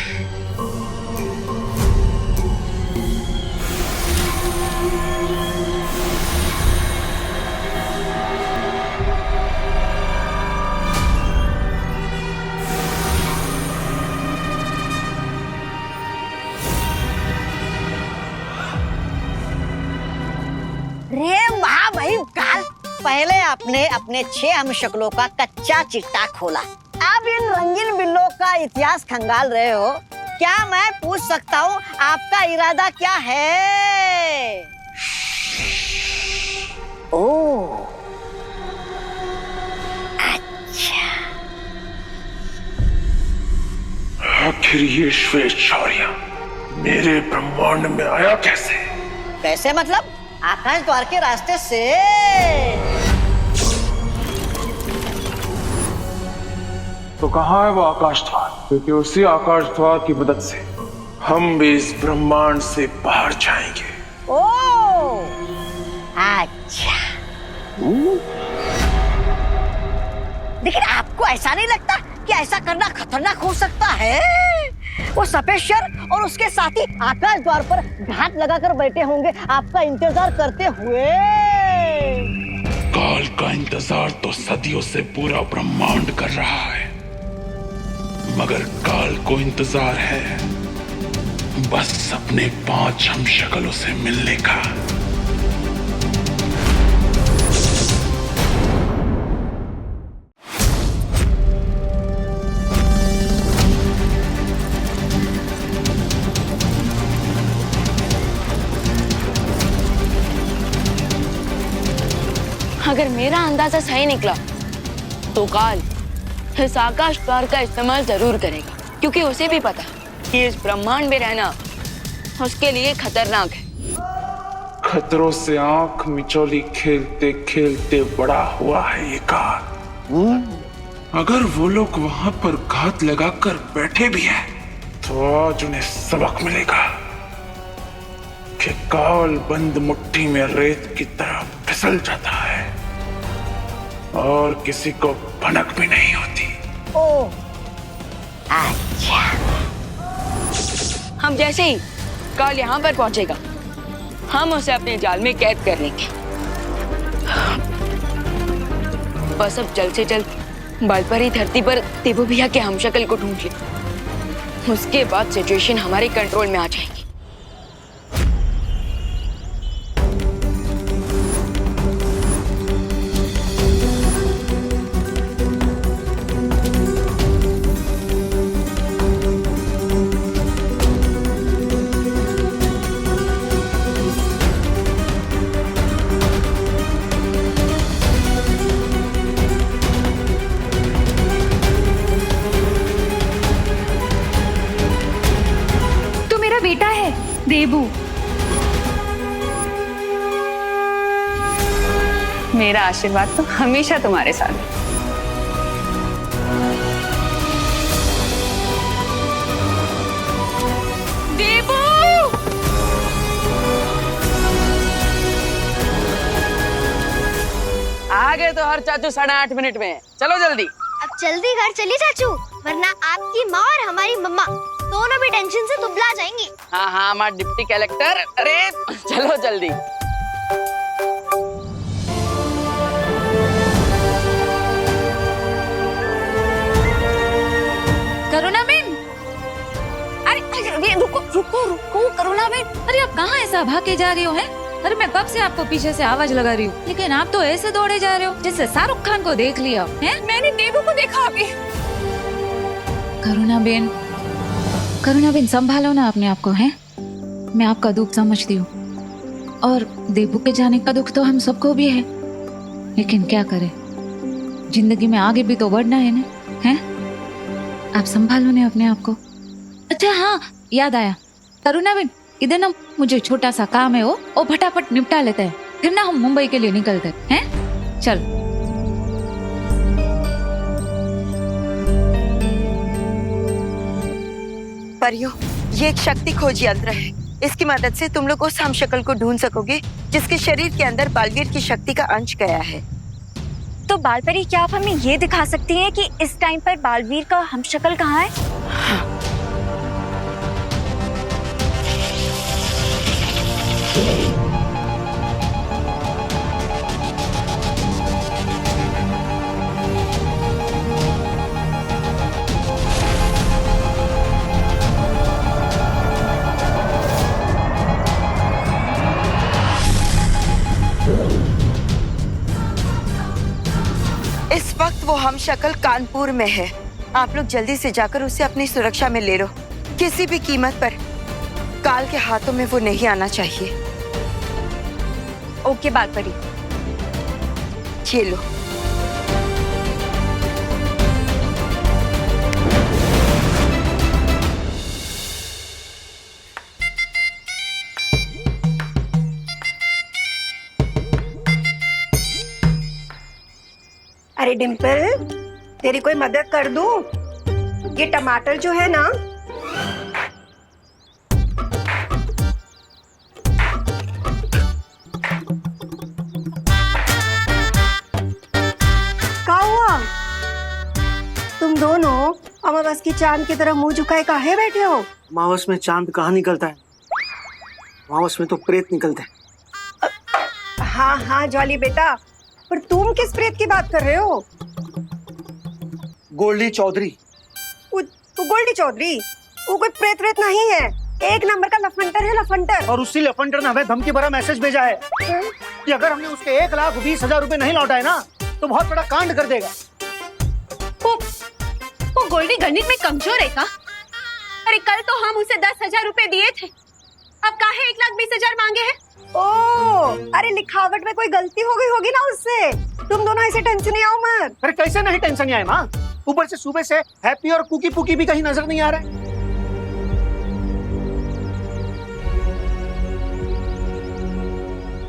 रे महामहिम काल, पहले आपने अपने 6 हमशक्लों का कच्चा चिट्टा खोला, अब इन रंगीन बिल्लों का इतिहास खंगाल रहे हो। क्या मैं पूछ सकता हूँ आपका इरादा क्या है? ओह, अच्छा। आखिर ये श्वेत शौर्य मेरे ब्रह्मांड में आया कैसे? कैसे मतलब? आकाश द्वार के रास्ते से। तो कहाँ है वो आकाश द्वार? क्योंकि उसी आकाश द्वार की मदद से हम भी इस ब्रह्मांड से बाहर जाएंगे। ओह, अच्छा। लेकिन आपको ऐसा नहीं लगता कि ऐसा करना खतरनाक हो सकता है? वो सफेद शेर और उसके साथी आकाश द्वार पर घात लगाकर बैठे होंगे आपका इंतजार करते हुए। काल का इंतजार तो सदियों से पूरा ब्रह्मांड कर रहा है, मगर काल को इंतजार है बस अपने 5 हमशक्लों से मिलने का। अगर मेरा अंदाजा सही निकला तो काल इस आकाश द्वार का इस्तेमाल जरूर करेगा, क्योंकि उसे भी पता है कि इस ब्रह्मांड में रहना उसके लिए खतरनाक है। खतरों से आंख मिचौली खेलते खेलते बड़ा हुआ है ये काल। अगर वो लोग वहां पर घात लगाकर बैठे भी हैं, तो आज उन्हें सबक मिलेगा कि काल बंद मुट्ठी में रेत की तरह फिसल जाता है और किसी को भनक भी नहीं होती। ओह, अच्छा। हम जैसे ही काल यहाँ पर पहुंचेगा, हम उसे अपने जाल में कैद कर लेंगे। बस अब जल्द से जल्द बालपरी धरती पर देवू भैया के हमशक्ल को ढूंढ ले, उसके बाद सिचुएशन हमारे कंट्रोल में आ जाएगी। देबू, मेरा आशीर्वाद तो हमेशा तुम्हारे साथ है। देबू! आ गए तो हर चाचू 8:30 मिनट में। चलो जल्दी। अब जल्दी घर चलिए चाचू, वरना आपकी माँ और हमारी मम्मा दोनों भी टेंशन से दुबला जाएंगी। हाँ हाँ, हमारा डिप्टी कलेक्टर। अरे चलो जल्दी। करुणा बेन, अरे रुको रुको रुको करुणा बेन, अरे आप कहाँ ऐसा भाग के जा रही हो? है अरे मैं कब से आपको पीछे से आवाज लगा रही हूँ, लेकिन आप तो ऐसे दौड़े जा रहे हो जैसे शाहरुख खान को देख लिया है। मैंने देबू को देखा अभी। करुणा बेन संभालो ना अपने आप को। है मैं आपका दुख समझती हूँ और देबू के जाने का दुख तो हम सबको भी है, लेकिन क्या करें, जिंदगी में आगे भी तो बढ़ना है ना। है आप संभालो ना अपने आप को। अच्छा हाँ, याद आया करुणा बेन, इधर ना मुझे छोटा सा काम है, वो फटाफट निपटा लेते हैं, फिर ना हम मुंबई के लिए निकलते हैं। चल। परियों, ये एक शक्ति खोज यंत्र है। इसकी मदद से तुम लोग उस हमशक्ल को ढूंढ सकोगे जिसके शरीर के अंदर बालवीर की शक्ति का अंश गया है। तो बालपरी, क्या आप हमें ये दिखा सकती हैं कि इस टाइम पर बालवीर का हमशक्ल कहाँ है? इस वक्त वो हमशक्ल कानपुर में है। आप लोग जल्दी से जाकर उसे अपनी सुरक्षा में ले लो। किसी भी कीमत पर काल के हाथों में वो नहीं आना चाहिए। ओके बालपरी। ये लो। अरे डिम्पल, तेरी कोई मदद कर दूं? ये टमाटर जो है ना, क्या हुआ? तुम दोनों अमावस की चांद की तरह मुंह झुकाए काहे बैठे हो? अमावस में चांद कहाँ निकलता है? अमावस में तो प्रेत निकलते हैं। हाँ हाँ जॉली बेटा, पर तुम किस प्रेत की बात कर रहे हो? गोल्डी चौधरी। वो गोल्डी चौधरी वो कोई प्रेत व्रेत नहीं है, एक नंबर का लफंटर है, लफंटर। और उसी लफंटर ने हमें धमकी भरा मैसेज भेजा है कि अगर हमने उसके 1,20,000 रुपए नहीं लौटाए ना तो बहुत बड़ा कांड कर देगा। वो गोल्डी गणित में कमजोर है का? अरे कल तो हम उसे 10,000 रुपए दिए थे, अब काहे 1,20,000 मांगे हैं? ओ, अरे लिखावट में कोई गलती हो गई होगी ना उससे। तुम दोनों ऐसे टेंशन नहीं आओ मत। अरे कैसे नहीं टेंशन नहीं आए माँ? ऊपर से सुबह से हैप्पी और कुकी पुकी भी कहीं नजर नहीं आ रहा है।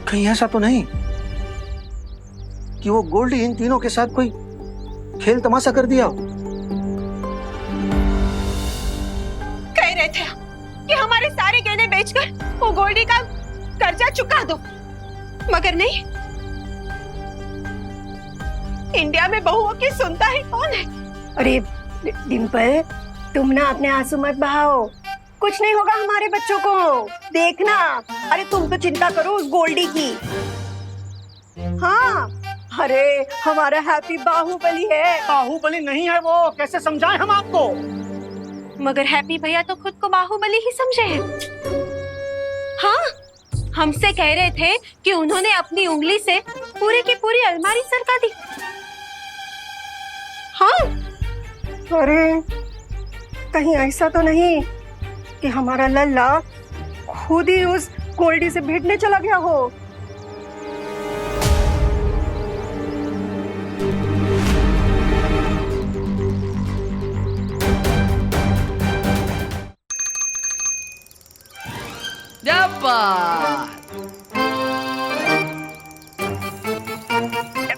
कहीं ऐसा तो नहीं कि वो गोल्डी इन तीनों के साथ कोई खेल तमाशा कर दिया हो? कह रहे थे कि हमारे सारे गहने बेचकर वो गोल्डी का कर्जा चुका दो, मगर नहीं। इंडिया में बहुओं की सुनता ही कौन है? अरे डिम्पल, तुम ना अपने आंसू मत बहाओ, कुछ नहीं होगा हमारे बच्चों को, देखना। अरे तुम तो चिंता करो उस गोल्डी की। हाँ, अरे हमारा हैप्पी बाहुबली है। बाहुबली नहीं है वो, कैसे समझाएं हम आपको? मगर हैप्पी भैया तो खुद को बाहुबली ही समझे हैं। हाँ, हमसे कह रहे थे कि उन्होंने अपनी उंगली से पूरी की पूरी अलमारी सरका दी। हाँ, अरे कहीं ऐसा तो नहीं कि हमारा लल्ला खुद ही उस गोल्डी से भिड़ने चला गया हो?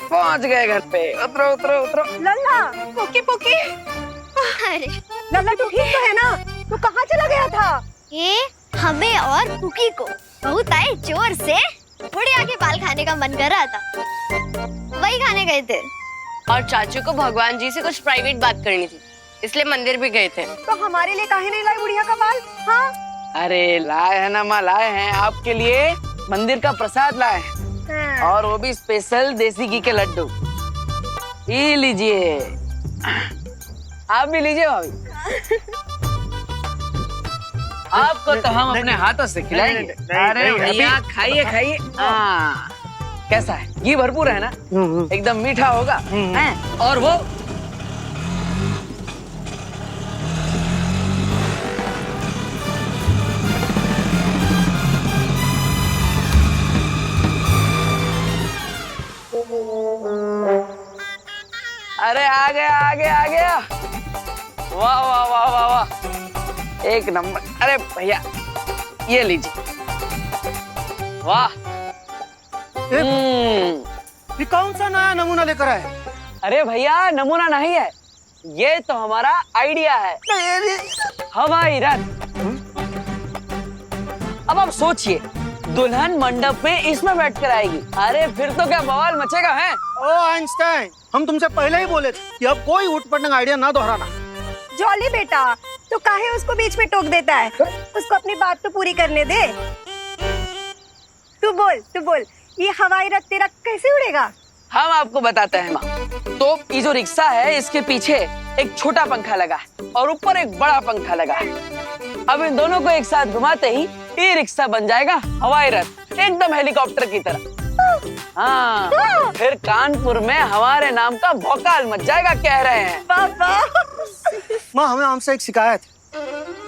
पहुंच गए घर पे। उतरो उतरो उतरो। लल्ला, पुकी पुकी। अरे लल्ला तू ठीक तो है ना? तू कहाँ चला गया था? ये हमें और पुकी को बहुत आए जोर से बुढ़िया के बाल खाने का मन कर रहा था, वही खाने गए थे। और चाचू को भगवान जी से कुछ प्राइवेट बात करनी थी, इसलिए मंदिर भी गए थे। तो हमारे लिए काहे नहीं लाई बुढ़िया का बाल? हाँ, अरे लाए हैं ना माँ, लाए हैं आपके लिए, मंदिर का प्रसाद लाए हैं। और वो भी स्पेशल देसी घी के लड्डू। ये लीजिए, आप भी लीजिए भाभी। आपको तो हम अपने हाथों से खिलाएंगे। अरे भैया खाइए खाइए। हाँ, कैसा है? घी भरपूर है ना, एकदम मीठा होगा। और वो अरे आ गया आ गया आ गया। वाह वाह वाह वाह वाह, एक नंबर। अरे भैया ये लीजिए। वाह, ये कौन सा नया नमूना लेकर आए? अरे भैया नमूना नहीं है, ये तो हमारा आइडिया है। हवाई रथ। अब अब आप सोचिए, दुल्हन मंडप में इसमें बैठकर आएगी, अरे फिर तो क्या बवाल मचेगा है। ओ आइंस्टाइन, हम तुमसे पहले ही बोले थे कि अब कोई उठपटंग आइडिया ना दोहराना। जॉली बेटा, तो काहे उसको बीच में टोक देता है? उसको अपनी बात तो पूरी करने दे। तू बोल, ये हवाई रथ तेरा कैसे उड़ेगा? हम आपको बताते हैं माँ। तो ये जो रिक्शा है, इसके पीछे एक छोटा पंखा लगा है और ऊपर एक बड़ा पंखा लगा है। अब इन दोनों को एक साथ घुमाते ही ये रिक्शा बन जाएगा हवाई रथ, एकदम हेलीकॉप्टर की तरह। हाँ, फिर कानपुर में हमारे नाम का भौकाल मच जाएगा, कह रहे हैं। माँ, हमें हमसे एक शिकायत है।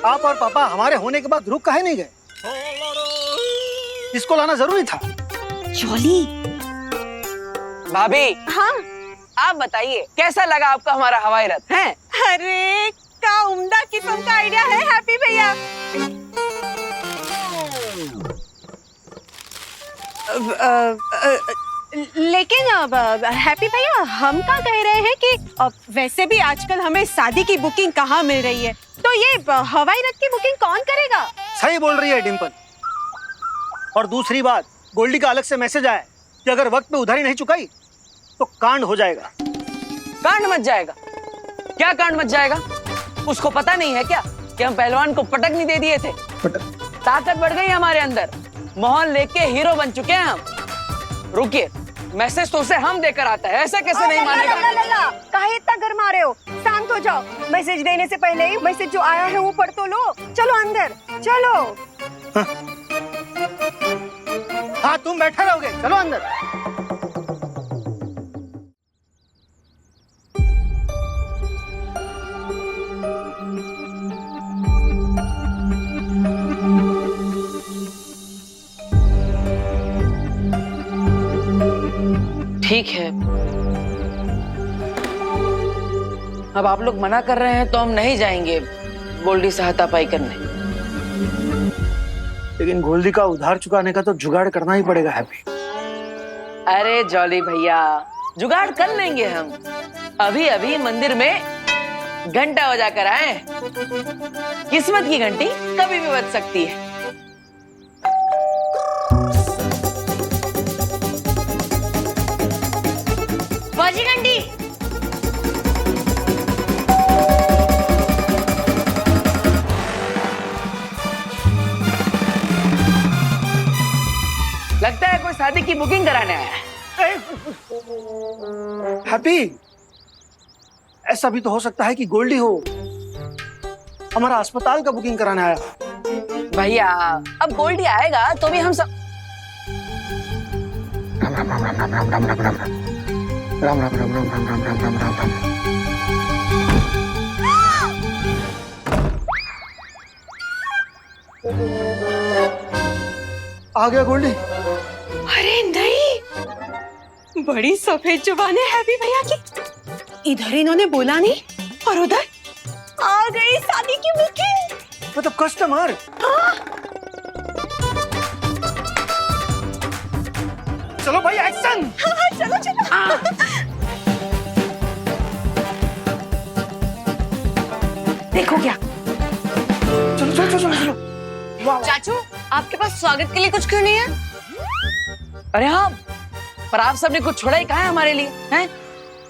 आप और पापा हमारे होने के बाद रुक काहे नहीं गए? इसको लाना जरूरी था। जॉली। भाभी। हाँ, आप बताइए कैसा लगा आपका हमारा हवाई रथ है? अरे क्या उम्दा किस्म का आइडिया है हैप्पी भैया। लेकिन अब हैप्पी भैया, हम क्या कह रहे हैं कि वैसे भी आजकल हमें शादी की बुकिंग कहाँ मिल रही है, तो ये हवाई रथ की बुकिंग कौन करेगा? सही बोल रही है डिम्पल। और दूसरी बात, गोल्डी का अलग से मैसेज आया कि अगर वक्त पे उधारी नहीं चुकाई तो कांड हो जाएगा। कांड मच जाएगा? क्या कांड मच जाएगा? उसको पता नहीं है क्या कि हम पहलवान को पटक नहीं दे दिए थे? ताकत बढ़ गई हमारे अंदर, मोहन लेके हीरो बन चुके हैं हम। रुकिए, मैसेज तो उसे हम देकर आता है, ऐसे कैसे नहीं मानेगा? काहे इतना गरमा रहे हो? शांत हो जाओ। मैसेज देने से पहले ही मैसेज जो आया है वो पढ़ तो लो। चलो अंदर, चलो। हाँ, तुम बैठे रहोगे, चलो अंदर। ठीक है, अब आप लोग मना कर रहे हैं तो हम नहीं जाएंगे गोल्डी से हाथापाई करने। लेकिन गोल्डी का उधार चुकाने का तो जुगाड़ करना ही पड़ेगा हैप्पी। अरे जॉली भैया, जुगाड़ कर लेंगे हम। अभी अभी मंदिर में घंटा बजा कर आए। किस्मत की घंटी कभी भी बज सकती है। बाजी घंटी। लगता है कोई शादी की बुकिंग कराने आया है। हैप्पी, ऐसा भी तो हो सकता है कि गोल्डी हो हमारा अस्पताल का बुकिंग कराने आया। भैया, अब गोल्डी आएगा तो भी हम सब राम राम राम राम राम राम राम राम राम राम राम राम राम राम राम राम राम राम राम। आ गया गोल्डी। अरे नहीं, बड़ी सफेद जुबान है हैप्पी भैया की। इधर इन्होंने बोला नहीं और उधर आ गई शादी की बुकिंग। मतलब कस्टमर। चलो भाई, एक्शन। हाँ, चलो चलो। देखो क्या। चलो चलो चलो चलो। चाचू, आपके पास स्वागत के लिए कुछ क्यों नहीं है? अरे हाँ, पर आप सबने कुछ छोड़ा ही कहा है हमारे लिए, हैं?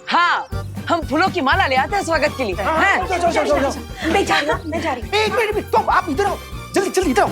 हाँ, हम फूलों की माला ले आते हैं स्वागत के लिए, हैं? मैं जा रही। एक मिनट, तो आप इधर आओ, जल्दी जल्दी इधर आओ।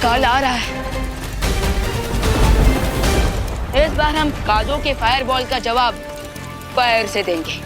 कॉल आ रहा है। इस बार हम काजों के फायरबॉल का जवाब फायर से देंगे।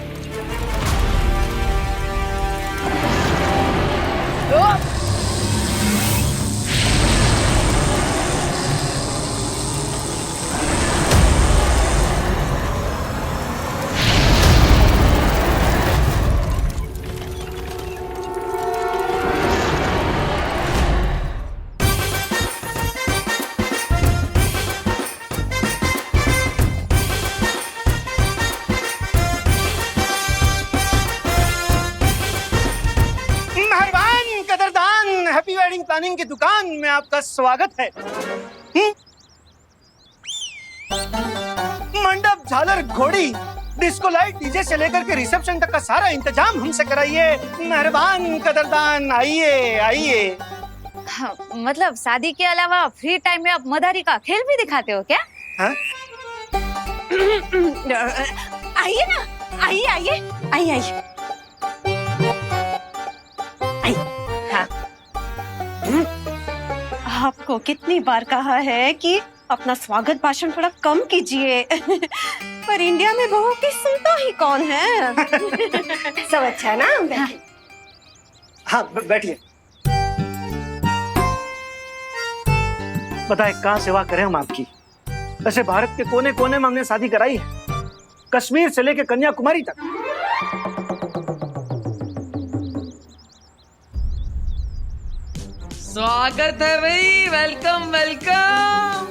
दुकान में आपका स्वागत है। मंडप, झालर, घोड़ी, डिस्को लाइट, डीजे से लेकर के रिसेप्शन तक का सारा इंतजाम हमसे कराइए। मेहरबान कदरदान, आइए आइए। हाँ, मतलब शादी के अलावा फ्री टाइम में आप मदारी का खेल भी दिखाते हो क्या? हाँ? आइए ना, आइए आइए आइए आइए। आपको कितनी बार कहा है कि अपना स्वागत भाषण थोड़ा कम कीजिए। पर इंडिया में बहू की सुनता ही कौन है। सब अच्छा है ना? बैठिए। हाँ बैठिए। बताए कहाँ सेवा करें हम आपकी। वैसे भारत के कोने कोने में हमने शादी कराई है, कश्मीर से लेकर कन्याकुमारी तक। स्वागत है भाई, वेलकम वेलकम।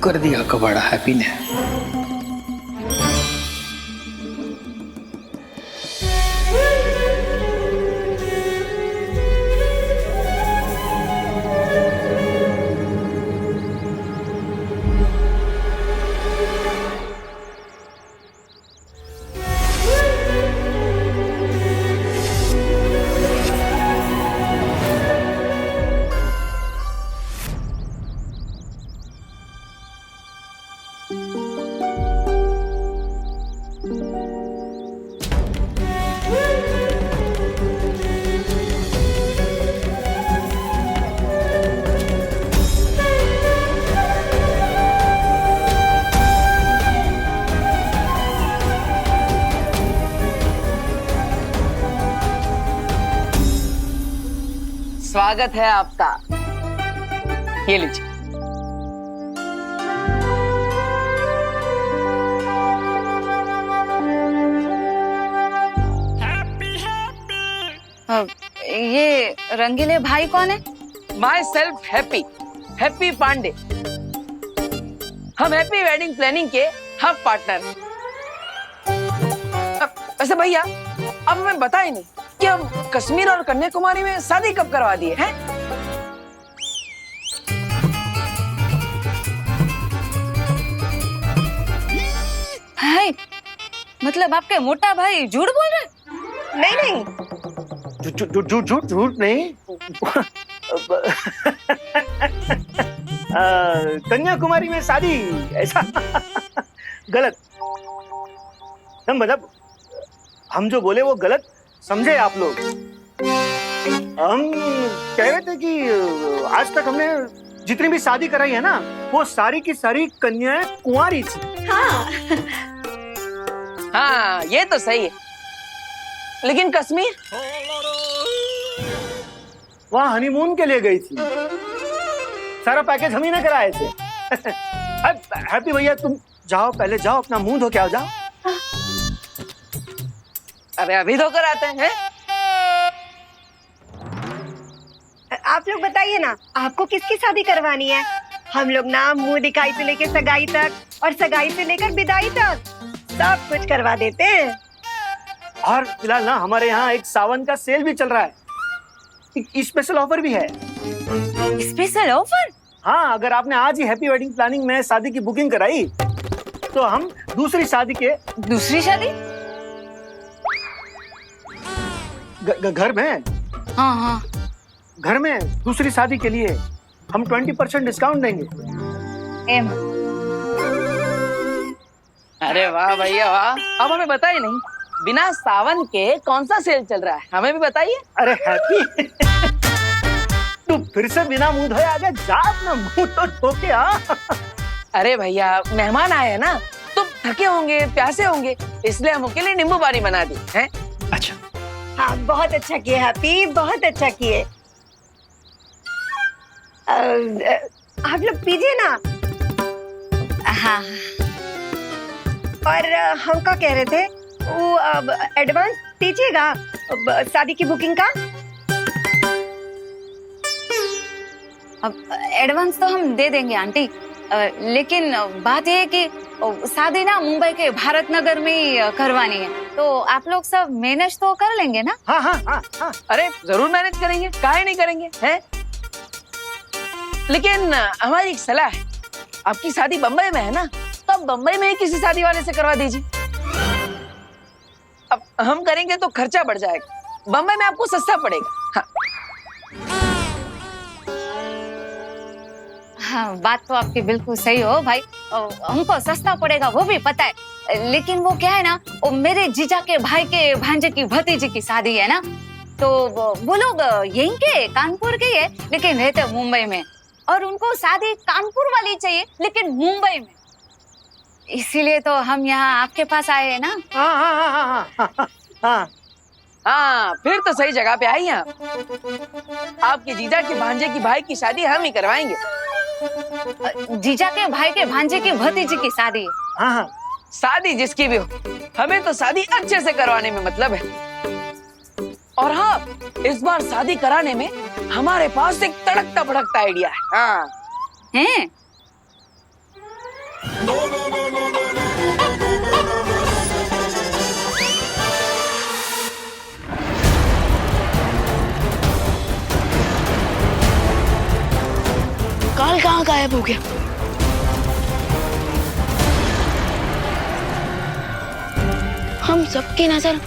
कर दिया कबाड़ा हैप्पी ने। स्वागत है आपका, ये लीजिए। ये रंगीले भाई कौन है? Myself Happy, Happy Pandey. हम हैप्पी वेडिंग प्लानिंग के हम पार्टनर हैं। वैसे भैया अब हमें बता ही नहीं कि हम कश्मीर और कन्याकुमारी में शादी कब करवा दिए हैं? हाय, मतलब आपके मोटा भाई झूठ बोल रहे? नहीं नहीं, झूठ नहीं। कन्याकुमारी में शादी, ऐसा गलत। मतलब हम जो बोले वो गलत समझे आप लोग। हम कह रहे थे कि आज तक हमने जितनी भी शादी कराई है ना, वो सारी की सारी कन्याएं कुंवारी थी। हाँ ये तो सही है, लेकिन कश्मीर वहाँ हनीमून के लिए गई थी। सारा पैकेज हम ही ने कराए थे। हैप्पी भैया तुम जाओ, पहले जाओ, अपना मुंह धो के आओ, जाओ। अरे अभी धोकर आते हैं। आप लोग बताइए ना, आपको किसकी शादी करवानी है? हम लोग ना मुंह दिखाई से लेकर सगाई तक और सगाई से लेकर विदाई तक सब कुछ करवा देते हैं। और फिलहाल ना हमारे यहाँ एक सावन का सेल भी चल रहा है, एक स्पेशल ऑफर भी है। Special offer? हाँ, अगर आपने आज ही हैप्पी वेडिंग प्लानिंग में शादी की बुकिंग कराई तो हम दूसरी शादी के दूसरी शादी घर में, हाँ हाँ, घर में दूसरी शादी के लिए हम 20% डिस्काउंट देंगे। अरे वाह भैया वाह, अब हमें बताइए नहीं, बिना सावन के कौन सा सेल चल रहा है, हमें भी बताइए। अरे हैप्पी तू फिर से बिना मुंह धोए आ गया, जा अपना मुंह तो धो के आ। अरे भैया मेहमान आए हैं ना, तो थके होंगे, प्यासे होंगे, इसलिए हम उनके लिए नींबू पानी बना दी है। अच्छा हाँ, बहुत अच्छा किए हैप्पी, बहुत अच्छा किए। आप लोग पीजिए ना। हाँ, और हम क्या कह रहे थे, वो अब एडवांस दीजिएगा शादी की बुकिंग का। अब एडवांस तो हम दे देंगे आंटी, लेकिन बात यह है कि शादी ना मुंबई के भारत नगर में ही करवानी है, तो आप लोग सब मैनेज तो कर लेंगे ना? हाँ हाँ हाँ हाँ। अरे जरूर मैनेज करेंगे, काहे नहीं करेंगे हैं? लेकिन हमारी एक सलाह है, आपकी शादी बम्बई में है ना, तो आप बम्बई में ही किसी शादी वाले से करवा दीजिए। अब हम करेंगे तो खर्चा बढ़ जाएगा, बम्बई में आपको सस्ता पड़ेगा। हाँ। हाँ, बात तो आपकी बिल्कुल सही हो भाई, हमको सस्ता पड़ेगा वो भी पता है, लेकिन वो क्या है ना, वो मेरे जीजा के भाई के भांजे की भतीजी की शादी है ना, तो वो लोग यहीं के कानपुर के है, लेकिन रहते मुंबई में, और उनको शादी कानपुर वाली चाहिए लेकिन मुंबई में, इसीलिए तो हम यहाँ आपके पास आए हैं ना। हाँ हाँ हाँ हाँ हाँ हाँ। हाँ, फिर तो सही जगह पे आई हैं आप। आपके जीजा के भांजे की भाई की शादी हम ही करवाएंगे। जीजा के भाई के भांजे की भतीजी की शादी। हाँ हाँ, शादी जिसकी भी हो, हमें तो शादी अच्छे से करवाने में मतलब है। और हाँ, इस बार शादी कराने में हमारे पास एक तड़कता भड़कता आइडिया है। हाँ हैं? काल कहाँ गायब हो गया? हम सबकी नजर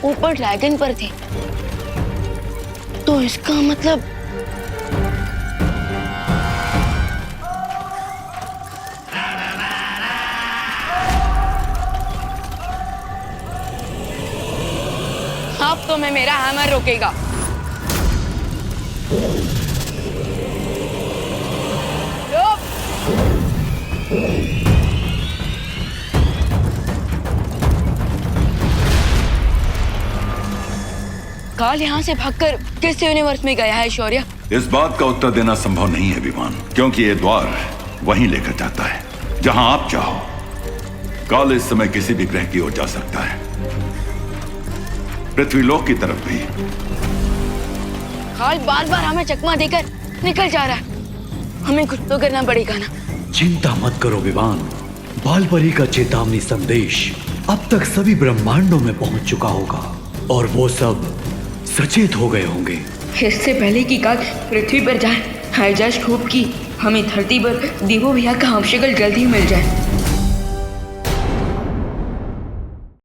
ऊपर ड्रैगन पर थी, तो इसका मतलब अब तो मैं मेरा हैमर रोकेगा। काल यहाँ से भागकर किस यूनिवर्स में गया है शौर्य? इस बात का उत्तर देना संभव नहीं है विमान, क्योंकि ये द्वार वहीं लेकर जाता है जहां आप चाहो। काल इस समय किसी भी ग्रह की ओर जा सकता है, पृथ्वीलोक की तरफ भी। काल बार बार हमें चकमा देकर निकल जा रहा है, हमें कुछ तो करना पड़ेगा ना। चिंता मत करो विमान, बालपरी का चेतावनी संदेश अब तक सभी ब्रह्मांडों में पहुंच चुका होगा और वो सब सचेत हो गए होंगे। इससे पहले कि काल पृथ्वी पर जाए, हाईजैश खूब की हमें धरती पर देवो भैया का हमशक्ल जल्दी मिल जाए।